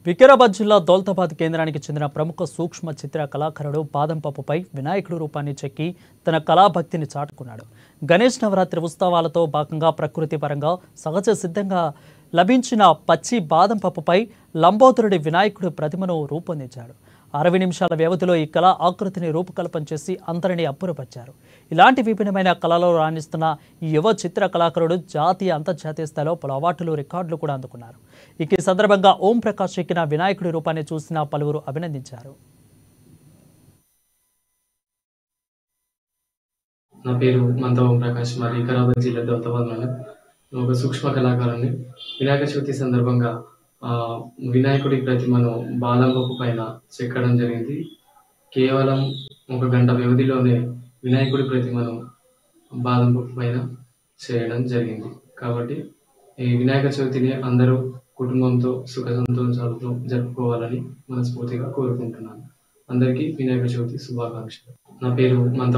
వికారాబాద్ జిల్లా దౌలతాబాద్ కేంద్రానికి చెందిన ప్రముఖ సూక్ష్మ చిత్ర కళాకారుడు బాదంపప్పుపై వినాయకుడి రూపాన్ని చెక్కి తన కళాభక్తిని చాటుకున్నాడు. గణేష్ నవరాత్రి ఉత్సవాలతో భాగంగా ప్రకృతి పరంగా సహజ సిద్ధంగా లభించిన పచ్చి బాదంపప్పుపై లంబోదరుడి వినాయకుడి ప్రతిమను రూపొందించాడు. 60 నిమిషాల వ్యవధిలో ఈ కళా ఆకృతిని రూపకల్పన చేసి అందరినీ అబ్బురపరిచారు. ఇలాంటి విభిన్నమైన కళలో రాణిస్తున్న ఈ యువ చిత్ర కళాకారుడు జాతీయ అంతర్జాతీయ స్థాయిలో పలు అవార్డులు రికార్డులు కూడా అందుకున్నారు. ఈ సందర్భంగా ఓం ప్రకాష్ ఎక్కిన వినాయకుడి రూపాన్ని చూసిన పలువురు అభినందించారు. నా పేరు మంత ఓం ప్రకాష్. మరి వికారాబాద్ జిల్లా దౌలతాబాద్లో ఒక సూక్ష్మ కళాకారుని. వినాయక చవితి సందర్భంగా వినాయకుడి ప్రతిమను బాదంపప్పు పైన చెక్కడం జరిగింది. కేవలం 1 గంట వ్యవధిలోనే వినాయకుడి ప్రతిమను బాదంపప్పు పైన చేయడం జరిగింది. కాబట్టి ఈ వినాయక చవితిని అందరూ కుటుంబంతో సుఖ సంతోషాలతో జరుపుకోవాలని మనస్ఫూర్తిగా కోరుకుంటున్నాను. అందరికీ వినాయక చవితి శుభాకాంక్షలు. నా పేరు మంత